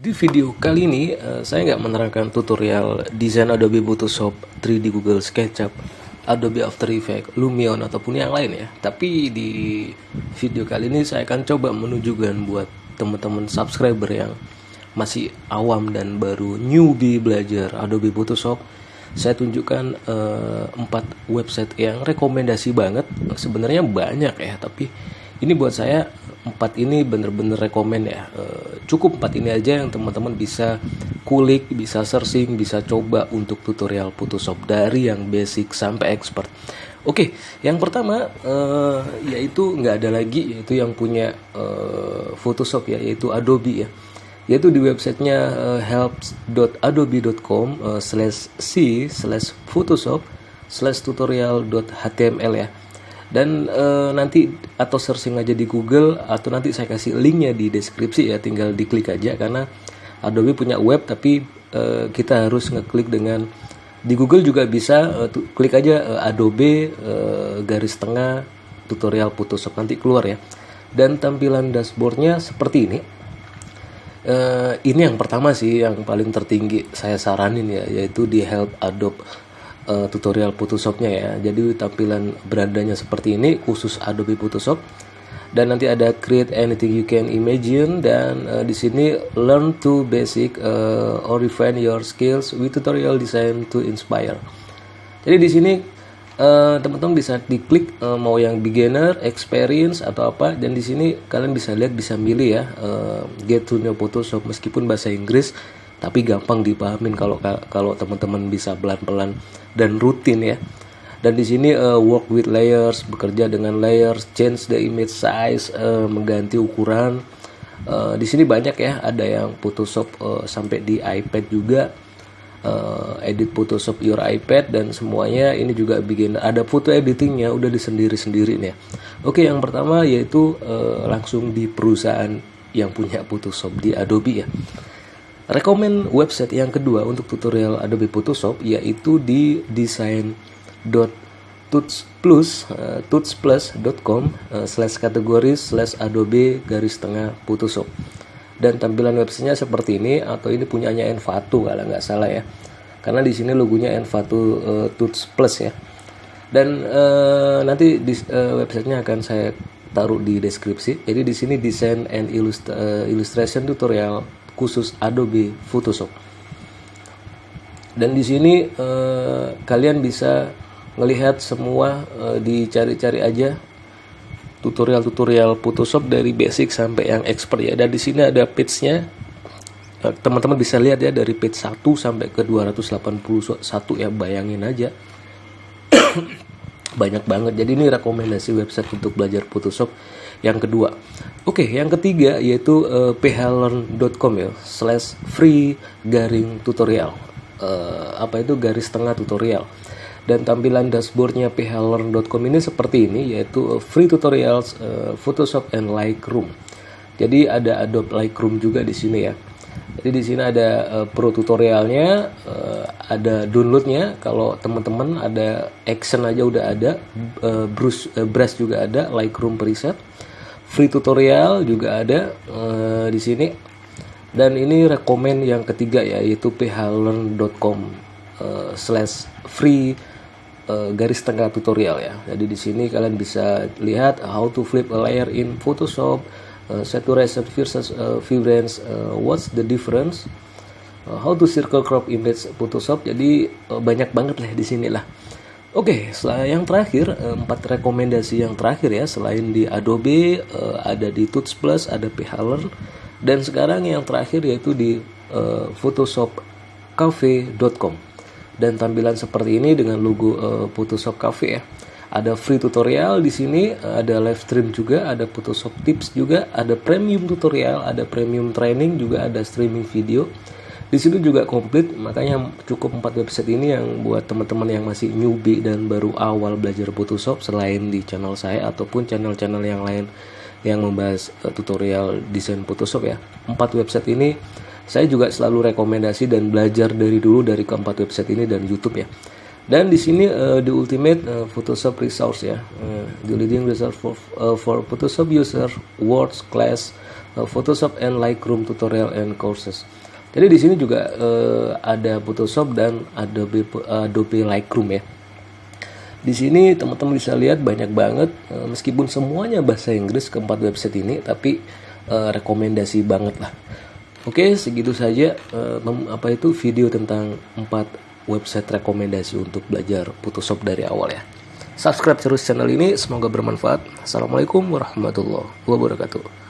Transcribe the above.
Di video kali ini saya nggak menerangkan tutorial desain Adobe Photoshop 3D Google SketchUp, Adobe After Effects, Lumion ataupun yang lain ya. Tapi di video kali ini saya akan coba menunjukkan buat teman-teman subscriber yang masih awam dan baru newbie belajar Adobe Photoshop. Saya tunjukkan 4 website yang rekomendasi banget. Sebenarnya banyak ya, tapi ini buat saya 4 ini bener-bener rekomen ya. Cukup 4 ini aja yang teman-teman bisa kulik, bisa searching, bisa coba untuk tutorial Photoshop dari yang basic sampai expert. Oke, yang pertama yaitu nggak ada lagi, yaitu yang punya Photoshop ya, yaitu Adobe ya. Yaitu di websitenya helps.adobe.com/c/photoshop/tutorial.html ya. Dan nanti atau searching aja di Google, atau nanti saya kasih linknya di deskripsi ya, tinggal diklik aja karena Adobe punya web tapi kita harus ngeklik dengan di Google juga bisa klik aja Adobe garis tengah tutorial Photoshop, nanti keluar ya. Dan tampilan dashboardnya seperti ini. Ini yang pertama sih yang paling tertinggi saya saranin ya, yaitu di Help Adobe tutorial Photoshopnya ya. Jadi tampilan berandanya seperti ini khusus Adobe Photoshop. Dan nanti ada Create Anything You Can Imagine, dan di sini Learn to Basic or Refine Your Skills with Tutorial Design to Inspire. Jadi di sini teman-teman bisa diklik mau yang beginner, experience atau apa, dan di sini kalian bisa lihat, bisa milih ya, Get to Know Photoshop, meskipun bahasa Inggris tapi gampang dipahamin kalau teman-teman bisa pelan-pelan dan rutin ya. Dan di sini work with layers, bekerja dengan layers, change the image size, mengganti ukuran. Di sini banyak ya, ada yang Photoshop sampai di iPad juga. Edit Photoshop your iPad dan semuanya. Ini juga bikin ada foto editingnya, udah disendiri-sendiri nih ya. Oke, yang pertama yaitu langsung di perusahaan yang punya Photoshop di Adobe ya. Rekomen website yang kedua untuk tutorial Adobe Photoshop yaitu di design.tutsplus.com/kategori/adobe-photoshop. Dan tampilan websitenya seperti ini, atau ini punyanya Envato kalau nggak salah ya. Karena di sini logonya Envato Tuts Plus ya. Dan nanti websitenya akan saya taruh di deskripsi. Jadi di sini design and illustration tutorial khusus Adobe Photoshop. Dan di sini kalian bisa melihat semua, dicari-cari aja tutorial-tutorial Photoshop dari basic sampai yang expert ya. Dan di sini ada page-nya. Teman-teman bisa lihat ya, dari page 1 sampai ke 281 ya, bayangin aja. Banyak banget. Jadi ini rekomendasi website untuk belajar Photoshop yang kedua. Oke, yang ketiga yaitu phlearn.com ya, /free-tutorial. Apa itu garis tengah tutorial. Dan tampilan dashboardnya phlearn.com ini seperti ini, yaitu free tutorials Photoshop and Lightroom. Jadi ada Adobe Lightroom juga di sini ya. Jadi di sini ada pro tutorialnya, ada downloadnya. Kalau teman-teman ada action aja udah ada, brush juga ada, Lightroom preset, free tutorial juga ada di sini. Dan ini rekomen yang ketiga ya, yaitu phlearn.com/free garis tengah tutorial ya. Jadi di sini kalian bisa lihat how to flip a layer in Photoshop, saturation versus vibrance, what's the difference, how to circle crop image Photoshop. Jadi banyak banget lah di sini lah. Oke, setelah yang terakhir, 4 rekomendasi yang terakhir ya, selain di Adobe, ada di Tuts Plus, ada phlearn, dan sekarang yang terakhir yaitu di photoshopcafe.com. Dan tampilan seperti ini dengan logo Photoshop Cafe ya. Ada free tutorial di sini, ada live stream juga, ada Photoshop tips juga, ada premium tutorial, ada premium training juga, ada streaming video. Di situ juga komplit, makanya cukup 4 website ini yang buat teman-teman yang masih newbie dan baru awal belajar Photoshop, selain di channel saya ataupun channel-channel yang lain yang membahas tutorial desain Photoshop ya. 4 website ini saya juga selalu rekomendasi dan belajar dari dulu dari keempat website ini dan YouTube ya. Dan di sini the ultimate Photoshop resource ya, the leading resource for Photoshop user, world class Photoshop and Lightroom tutorial and courses. Jadi di sini juga ada Photoshop dan Adobe Lightroom ya. Di sini teman-teman bisa lihat banyak banget, meskipun semuanya bahasa Inggris keempat website ini, tapi rekomendasi banget lah. Oke, segitu saja video tentang 4 website rekomendasi untuk belajar Photoshop dari awal ya. Subscribe terus channel ini, semoga bermanfaat. Assalamualaikum warahmatullahi wabarakatuh.